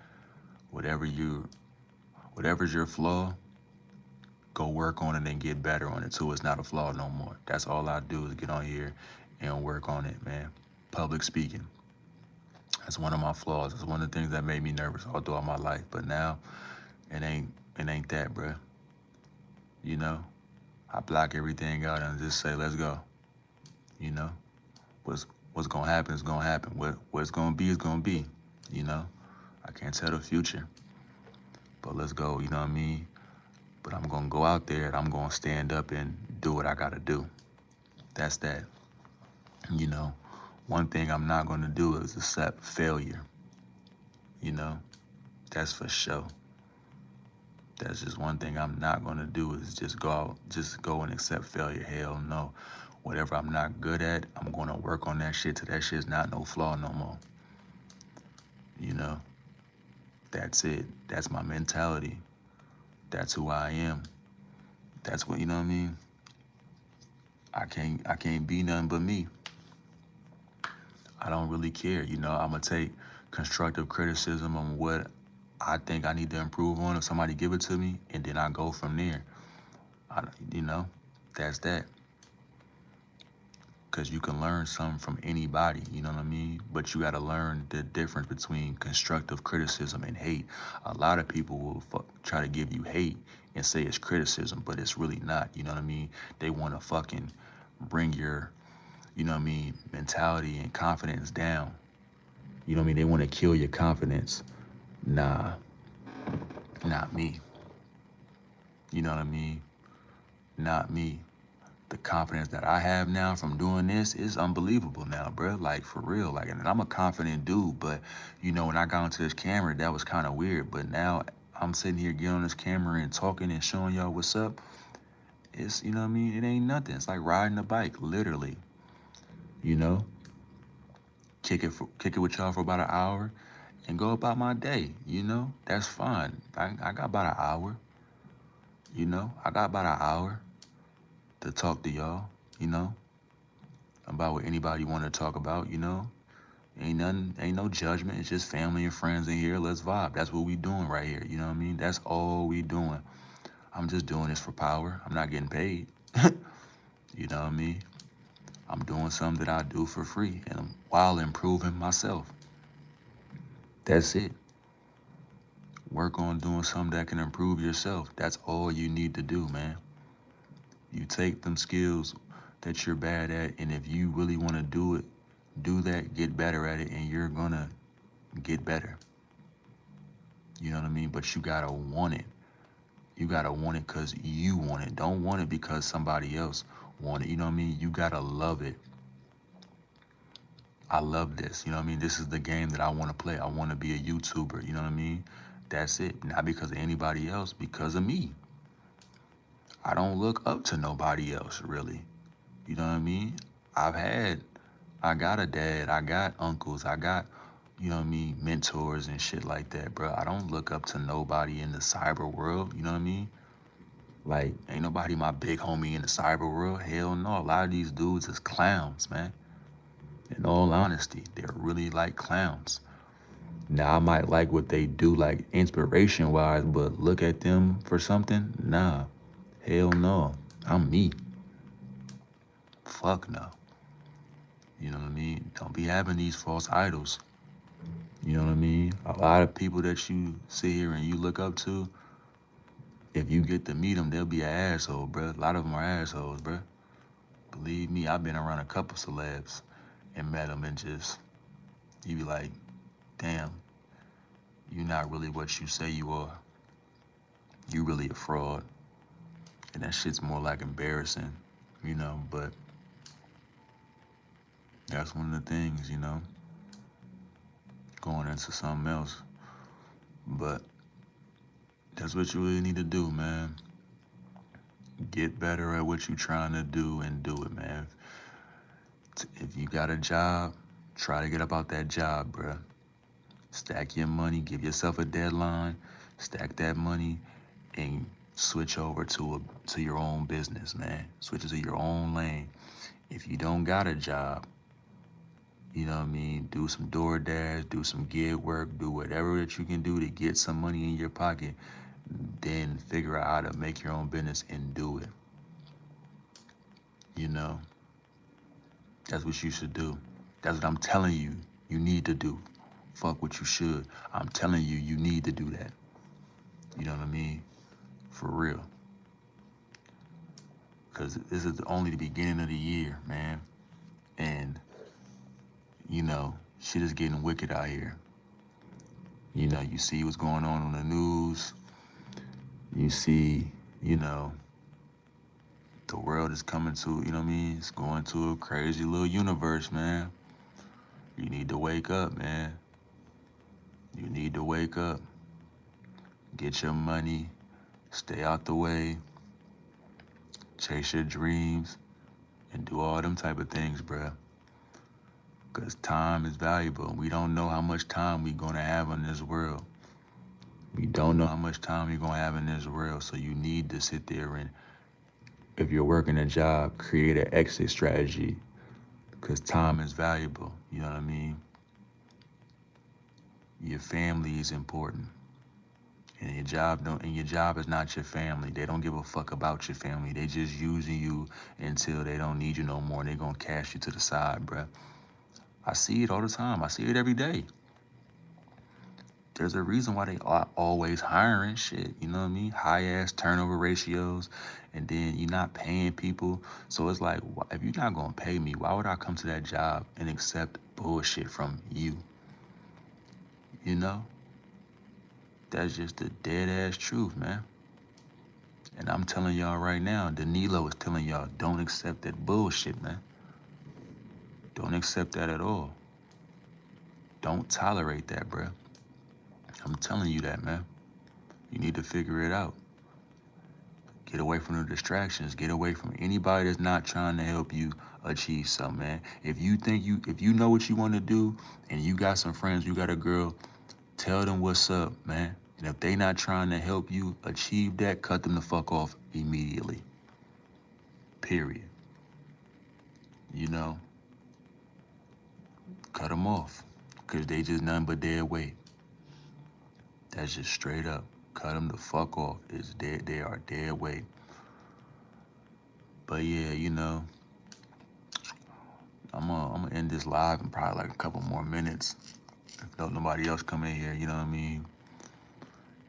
Whatever whatever's your flaw, go work on it and get better on it too. It's not a flaw no more. That's all I do is get on here and work on it, man. Public speaking. That's one of my flaws. It's one of the things that made me nervous all throughout my life. But now, it ain't that, bruh. You know, I block everything out and just say, let's go. You know, what's gonna happen is gonna happen. What's gonna be is gonna be. You know, I can't tell the future, but let's go. You know what I mean? But I'm gonna go out there and I'm gonna stand up and do what I gotta do. That's that. You know, one thing I'm not gonna do is accept failure. You know, that's for sure. That's just one thing I'm not gonna do is just go and accept failure. Hell no. Whatever I'm not good at, I'm gonna work on that shit till that shit's not no flaw no more. You know, that's it. That's my mentality. That's who I am. That's what, you know what I mean? I can't be nothing but me. I don't really care. I'm gonna take constructive criticism on what I think I need to improve on if somebody give it to me, and then I go from there. I, you know, that's that. Because you can learn something from anybody, you know what I mean? But you got to learn the difference between constructive criticism and hate. A lot of people will try to give you hate and say it's criticism, but it's really not, you know what I mean? They want to fucking bring your, mentality and confidence down. You know what I mean? They want to kill your confidence. Nah, not me. You know what I mean? Not me. The confidence that I have now from doing this is unbelievable now, bro. Like, for real. Like, and I'm a confident dude, but, when I got onto this camera, that was kind of weird. But now I'm sitting here getting on this camera and talking and showing y'all what's up. It's, you know what I mean? It ain't nothing. It's like riding a bike, literally. You know? Kick it with y'all for about an hour and go about my day, That's fine. I got about an hour. You know, I got about an hour to talk to y'all, you know, about what anybody want to talk about, you know. Ain't nothing, ain't no judgment. It's just family and friends in here. Let's vibe. That's what we doing right here. You know what I mean? That's all we doing. I'm just doing this for power. I'm not getting paid. You know what I mean? I'm doing something that I do for free and while improving myself. That's it. Work on doing something that can improve yourself. That's all you need to do, man. You take them skills that you're bad at, and if you really want to do it, do that, get better at it, and you're gonna get better. You know what I mean? But you gotta want it. You gotta want it because you want it. Don't want it because somebody else want it. You know what I mean? You gotta love it. I love this. You know what I mean? This is the game that I want to play. I want to be a YouTuber. You know what I mean? That's it. Not because of anybody else, because of me. I don't look up to nobody else, really. You know what I mean? I got a dad, I got uncles, I got, you know what I mean, mentors and shit like that, bro. I don't look up to nobody in the cyber world, you know what I mean? Like, ain't nobody my big homie in the cyber world. Hell no. A lot of these dudes is clowns, man. In all honesty, they're really like clowns. Now, I might like what they do, like inspiration wise, but look at them for something? Nah. Hell no. I'm me. Fuck no. You know what I mean? Don't be having these false idols. You know what I mean? A lot of people that you sit here and you look up to, if you get to meet them, they'll be an asshole, bro. A lot of them are assholes, bro. Believe me, I've been around a couple celebs and met them and just, you be like, damn, you're not really what you say you are. You really a fraud. And that shit's more like embarrassing, you know, but that's one of the things, you know, going into something else. But that's what you really need to do, man. Get better at what you're trying to do and do it, man. If you got a job, try to get up out that job, bruh. Stack your money, give yourself a deadline, stack that money, and switch over to your own business, man. Switch it to your own lane. If you don't got a job, you know what I mean? Do some DoorDash, do some gig work, do whatever that you can do to get some money in your pocket. Then figure out how to make your own business and do it. You know, that's what you should do. That's what I'm telling you. You need to do. Fuck what you should. I'm telling you, you need to do that. You know what I mean? For real. Because this is only the beginning of the year, man. And, you know, shit is getting wicked out here. You know, you see what's going on the news. You see, you know, the world is coming to, you know what I mean? It's going to a crazy little universe, man. You need to wake up, man. You need to wake up. Get your money. Stay out the way. Chase your dreams. And do all them type of things, bruh. Because time is valuable. We don't know how much time we're going to have in this world. We don't know how much time you're going to have in this world. So you need to sit there and, if you're working a job, create an exit strategy. Because time is valuable. You know what I mean? Your family is important. And your job is not your family. They don't give a fuck about your family. They just using you until they don't need you no more. They're going to cast you to the side, bruh. I see it all the time. I see it every day. There's a reason why they are always hiring shit. You know what I mean? High ass turnover ratios, and then you're not paying people. So it's like, if you're not gonna pay me, why would I come to that job and accept bullshit from you? You know? That's just the dead ass truth, man. And I'm telling y'all right now, Danilo is telling y'all, don't accept that bullshit, man. Don't accept that at all. Don't tolerate that, bruh. I'm telling you that, man. You need to figure it out. Get away from the distractions. Get away from anybody that's not trying to help you achieve something, man. If you know what you want to do and you got some friends, you got a girl, tell them what's up, man. And if they not trying to help you achieve that, cut them the fuck off immediately. Period. You know, cut them off. Because they just nothing but dead weight. That's just straight up. Cut them the fuck off. It's dead. They are dead weight. But yeah, you know, I'm gonna end this live in probably like a couple more minutes. If nobody else come in here, you know what I mean?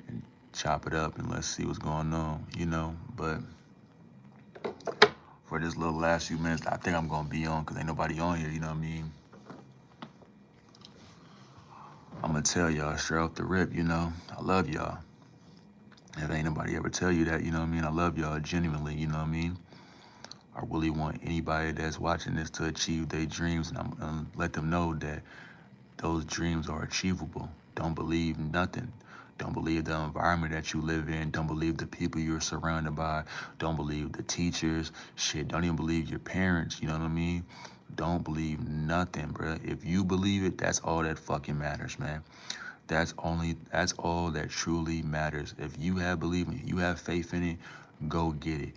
And chop it up and let's see what's going on, you know? But for this little last few minutes, I think I'm gonna be on because ain't nobody on here, you know what I mean? I'm gonna tell y'all straight off the rip, you know? I love y'all. If ain't nobody ever tell you that, you know what I mean? I love y'all genuinely, you know what I mean? I really want anybody that's watching this to achieve their dreams, and I'm gonna let them know that those dreams are achievable. Don't believe nothing. Don't believe the environment that you live in. Don't believe the people you're surrounded by. Don't believe the teachers. Shit, don't even believe your parents, you know what I mean? Don't believe nothing, bruh. If you believe it, that's all that fucking matters, man. That's all that truly matters. If you have belief in it, you have faith in it, go get it.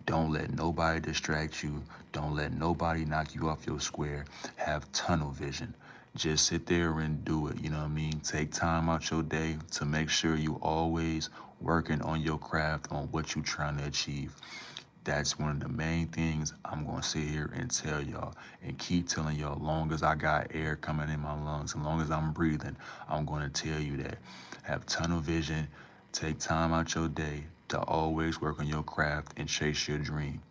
Don't let nobody distract you. Don't let nobody knock you off your square. Have tunnel vision. Just sit there and do it, you know what I mean? Take time out your day to make sure you always working on your craft, on what you trying to achieve. That's one of the main things I'm going to sit here and tell y'all and keep telling y'all. Long as I got air coming in my lungs, as long as I'm breathing, I'm going to tell you that. Have tunnel vision. Take time out your day to always work on your craft and chase your dream.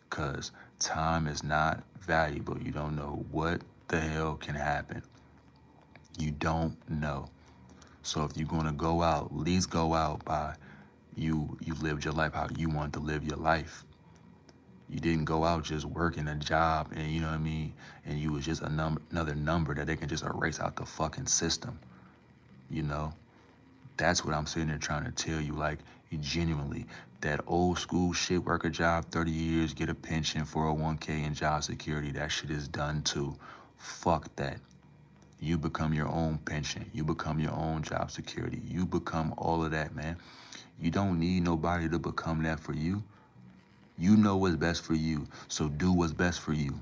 Because time is not valuable. You don't know what the hell can happen. You don't know. So if you're going to go out, at least go out by you lived your life how you want to live your life. You didn't go out just working a job and you know what I mean, and you was just another number that they can just erase out the fucking system. You know, that's what I'm sitting there trying to tell you. Like, you genuinely, that old school shit, work a job 30 years, get a pension, 401k, and job security, that shit is done too. Fuck that. You become your own pension. You become your own job security. You become all of that, man. You don't need nobody to become that for you. You know what's best for you, so do what's best for you.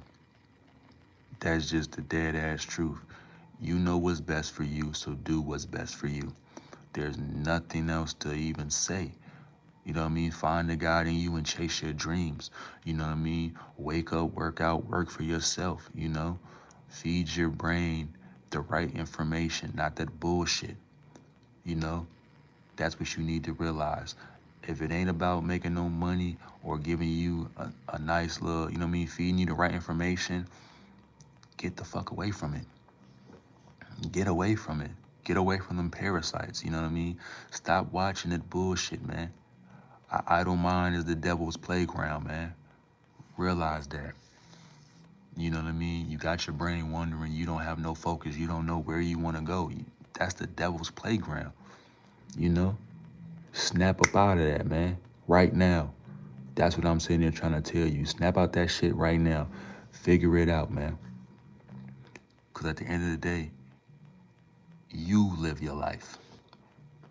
That's just the dead ass truth. You know what's best for you, so do what's best for you. There's nothing else to even say. You know what I mean? Find the God in you and chase your dreams. You know what I mean? Wake up, work out, work for yourself, you know? Feed your brain the right information, not that bullshit, you know? That's what you need to realize. If it ain't about making no money or giving you a nice little, you know what I mean, feeding you the right information, get the fuck away from it. Get away from it. Get away from them parasites, you know what I mean? Stop watching that bullshit, man. Idle mind is the devil's playground, man. Realize that. You know what I mean? You got your brain wandering. You don't have no focus. You don't know where you want to go. That's the devil's playground, you know? Snap up out of that, man. Right now. That's what I'm sitting there trying to tell you. Snap out that shit right now. Figure it out, man. Because at the end of the day, you live your life.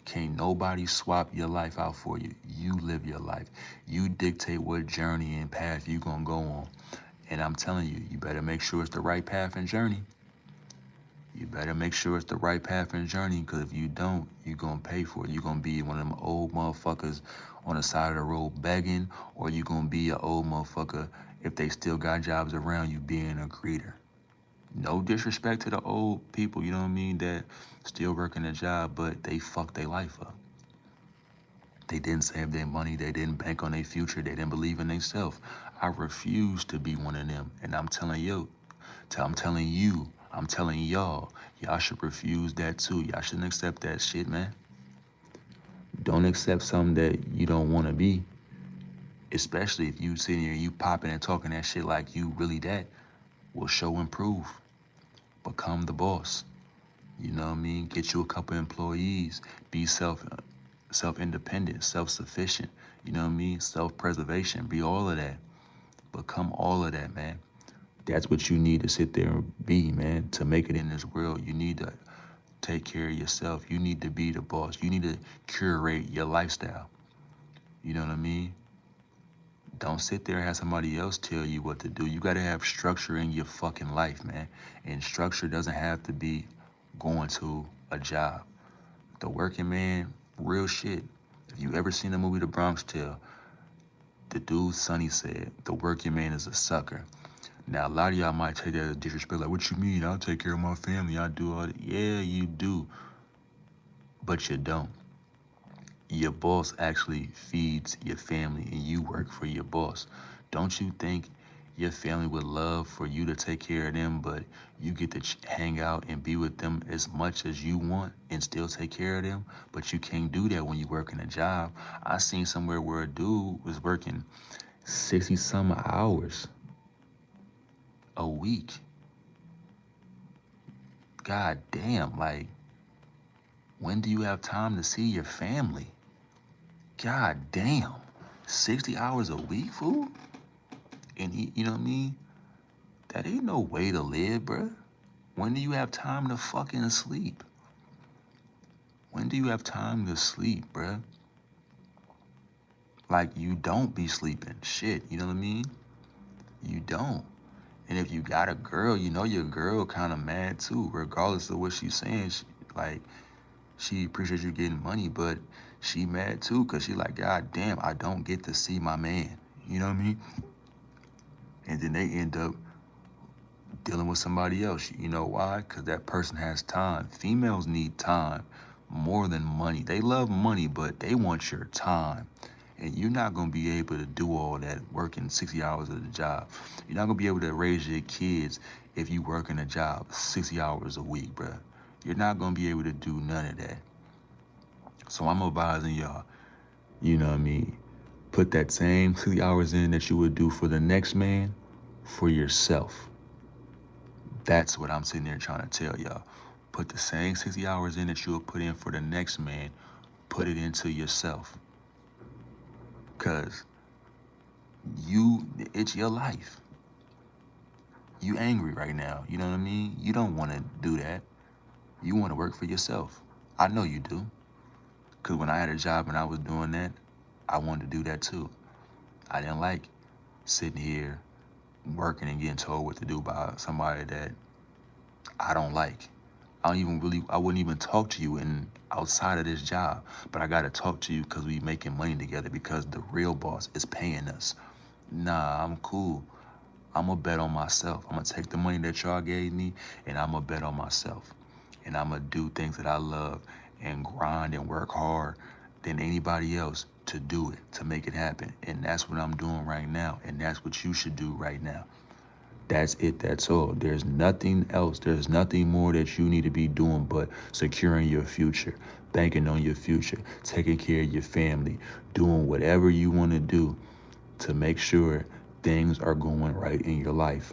Can't nobody swap your life out for you. You live your life. You dictate what journey and path you gonna go on. And I'm telling you, you better make sure it's the right path and journey. You better make sure it's the right path and journey, because if you don't, you're gonna pay for it. You're gonna be one of them old motherfuckers on the side of the road begging, or you're gonna be an old motherfucker, if they still got jobs around you, being a greeter. No disrespect to the old people, you know what I mean, that still working a job, but they fucked their life up. They didn't save their money. They didn't bank on their future. They didn't believe in themselves. I refuse to be one of them. And I'm telling you, I'm telling y'all, y'all should refuse that too. Y'all shouldn't accept that shit, man. Don't accept something that you don't want to be. Especially if you sitting here, you popping and talking that shit like you really that. Well, show and prove. Become the boss. You know what I mean? Get you a couple employees. Be self-independent, self-sufficient. You know what I mean? Self-preservation. Be all of that. Become all of that, man. That's what you need to sit there and be, man. To make it in this world, you need to take care of yourself. You need to be the boss. You need to curate your lifestyle. You know what I mean? Don't sit there and have somebody else tell you what to do. You gotta have structure in your fucking life, man. And structure doesn't have to be going to a job. The working man, real shit. If you ever seen the movie The Bronx Tale, the dude Sonny said, the working man is a sucker. Now, a lot of y'all might take that as disrespect, like, what you mean? I'll take care of my family. I do all that. Yeah, you do, but you don't. Your boss actually feeds your family and you work for your boss. Don't you think your family would love for you to take care of them, but you get to hang out and be with them as much as you want and still take care of them? But you can't do that when you work in a job. I seen somewhere where a dude was working 60 some hours a week. God damn, like, when do you have time to see your family? God damn, 60 hours a week, fool? And you know what I mean? That ain't no way to live, bruh. When do you have time to fucking sleep? When do you have time to sleep, bruh? Like, you don't be sleeping. Shit, you know what I mean? You don't. And if you got a girl, you know your girl kind of mad too, regardless of what she's saying. She appreciates you getting money, but she mad too, because she like, God damn, I don't get to see my man. You know what I mean? And then they end up dealing with somebody else. You know why? Because that person has time. Females need time more than money. They love money, but they want your time. And you're not going to be able to do all that working 60 hours at a job. You're not going to be able to raise your kids if you work in a job 60 hours a week, bruh. You're not going to be able to do none of that. So I'm advising y'all, you know what I mean, put that same 60 hours in that you would do for the next man for yourself. That's what I'm sitting there trying to tell y'all. Put the same 60 hours in that you would put in for the next man, put it into yourself. Because it's your life. You angry right now, you know what I mean? You don't want to do that. You want to work for yourself. I know you do. Because when I had a job and I was doing that, I wanted to do that too. I didn't like sitting here working and getting told what to do by somebody that I don't like. I wouldn't even talk to you outside of this job, but I gotta talk to you because we making money together because the real boss is paying us. Nah, I'm cool. I'm gonna bet on myself. I'm gonna take the money that y'all gave me and I'm gonna bet on myself. And I'm gonna do things that I love and grind and work hard than anybody else to do it, to make it happen. And that's what I'm doing right now. And that's what you should do right now. That's it, that's all. There's nothing else. There's nothing more that you need to be doing but securing your future, banking on your future, taking care of your family, doing whatever you want to do to make sure things are going right in your life.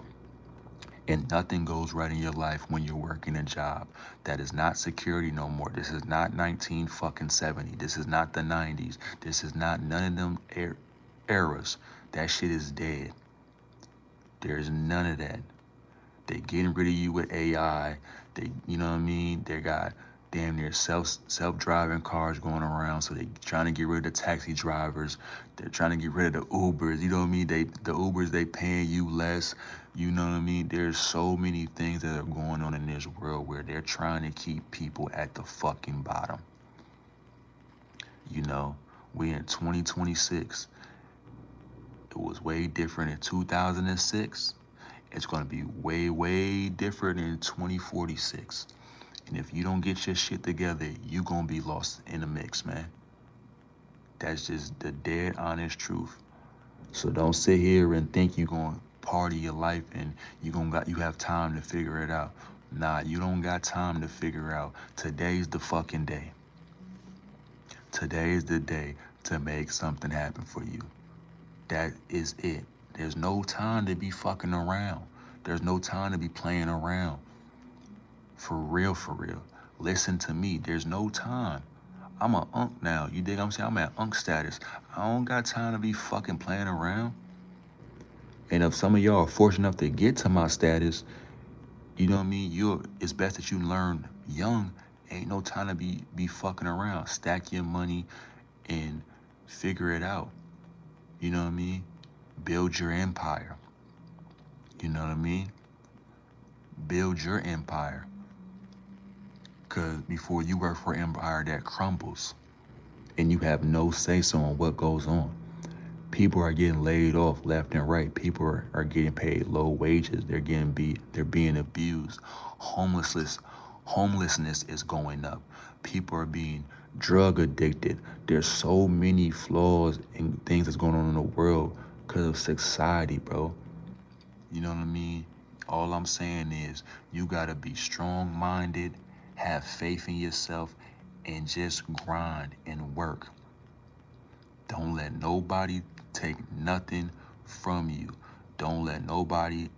And nothing goes right in your life when you're working a job. That is not security no more. This is not 1970. This is not the 90s. This is not none of them eras. That shit is dead. There's none of that. They getting rid of you with AI. You know what I mean? They got damn near self-driving cars going around. So they trying to get rid of the taxi drivers. They're trying to get rid of the Ubers. You know what I mean? The Ubers, they paying you less. You know what I mean? There's so many things that are going on in this world where they're trying to keep people at the fucking bottom. You know, we in 2026. It was way different in 2006. It's going to be way, way different in 2046. And if you don't get your shit together, you going to be lost in the mix, man. That's just the dead honest truth. So don't sit here and think you're going to party your life and you have time to figure it out. Nah, you don't got time to figure out. Today's the fucking day. Today is the day to make something happen for you. That is it. There's no time to be fucking around. There's no time to be playing around. For real, for real. Listen to me. There's no time. I'm an unk now. You dig what I'm saying? I'm at unk status. I don't got time to be fucking playing around. And if some of y'all are fortunate enough to get to my status, you know what I mean? It's best that you learn young Ain't no time to be fucking around. Stack your money and figure it out. You know what I mean? Build your empire. You know what I mean? Build your empire. Because before you work for an empire that crumbles and you have no say-so on what goes on. People are getting laid off left and right. People are getting paid low wages. They're being abused. Homelessness is going up. People are being drug addicted. There's so many flaws and things that's going on in the world because of society, bro. You know what I mean? All I'm saying is you gotta be strong-minded, have faith in yourself, and just grind and work. Don't let nobody take nothing from you. Don't let nobody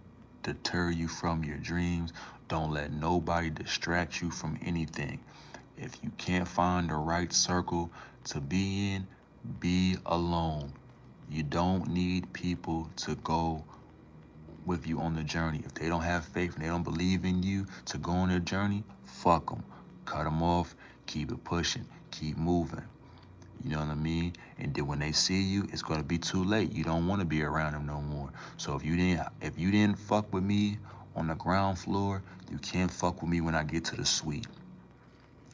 deter you from your dreams. Don't let nobody distract you from anything. If you can't find the right circle to be in, be alone. You don't need people to go with you on the journey. If they don't have faith and they don't believe in you to go on their journey, fuck them. Cut them off, keep it pushing, keep moving. You know what I mean? And then when they see you, it's gonna be too late. You don't want to be around them no more. So if you didn't fuck with me on the ground floor, you can't fuck with me when I get to the suite.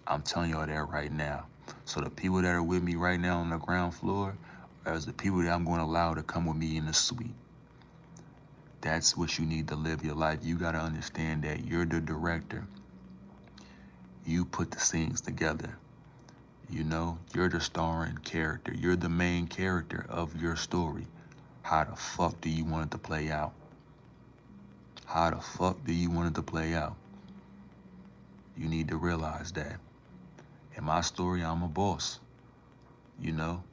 I'm telling y'all that right now. So the people that are with me right now on the ground floor are the people that I'm going to allow to come with me in the suite. That's what you need to live your life. You got to understand that you're the director. You put the scenes together. You know, you're the starring character. You're the main character of your story. How the fuck do you want it to play out? How the fuck do you want it to play out? You need to realize that. In my story, I'm a boss. You know,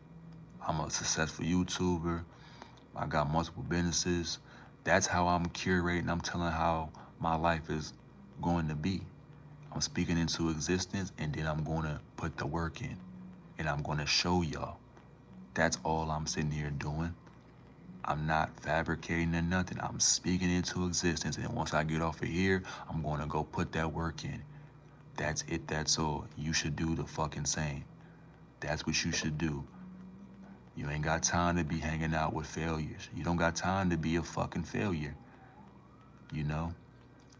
I'm a successful YouTuber. I got multiple businesses. That's how I'm curating. I'm telling how my life is going to be. I'm speaking into existence, and then I'm going to put the work in, and I'm going to show y'all. That's all I'm sitting here doing. I'm not fabricating or nothing. I'm speaking into existence, and once I get off of here, I'm going to go put that work in. That's it. That's all. You should do the fucking same. That's what you should do. You ain't got time to be hanging out with failures. You don't got time to be a fucking failure. You know?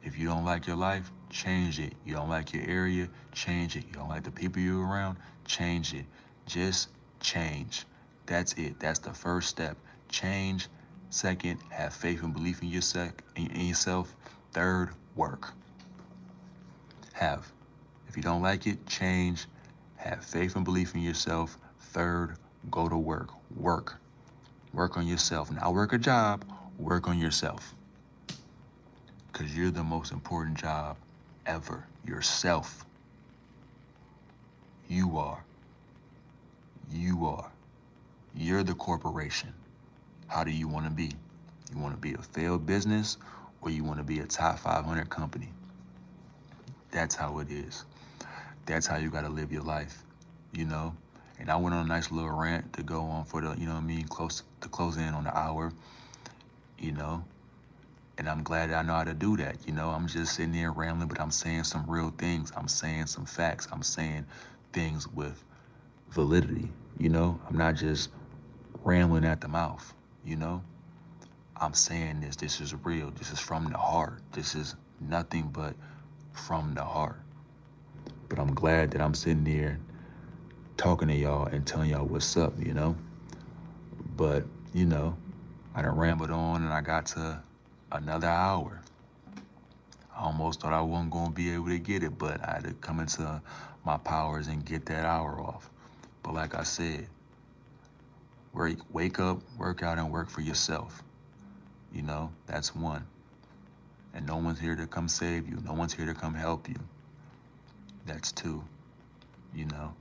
If you don't like your life, change it. You don't like your area, change it. You don't like the people you're around, change it. Just change. That's it. That's the first step. Change. Second, have faith and belief in yourself. Third, work. If you don't like it, change. Have faith and belief in yourself. Third, go to work. Work. Work on yourself. Not work a job, work on yourself. Because you're the most important job ever. Yourself. You are. You are. You're the corporation. How do you want to be? You want to be a failed business, or you want to be a top 500 company? That's how it is. That's how you got to live your life, you know? And I went on a nice little rant to go on for the, you know what I mean, close in on the hour, you know? And I'm glad that I know how to do that, you know? I'm just sitting there rambling, but I'm saying some real things. I'm saying some facts. I'm saying things with validity, you know? I'm not just rambling at the mouth, you know? I'm saying this. This is real. This is from the heart. This is nothing but from the heart. But I'm glad that I'm sitting there talking to y'all and telling y'all what's up, you know? But, you know, I done rambled on and I got to another hour. I almost thought I wasn't going to be able to get it, but I had to come into my powers and get that hour off. But like I said, wake up, work out, and work for yourself. You know, that's one. And no one's here to come save you. No one's here to come help you. That's two, you know.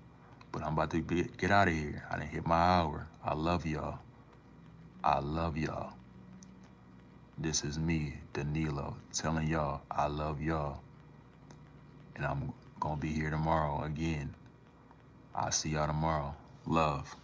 But I'm about to get out of here. I done hit my hour. I love y'all. I love y'all. This is me, Danilo, telling y'all I love y'all. And I'm gonna be here tomorrow again. I'll see y'all tomorrow. Love.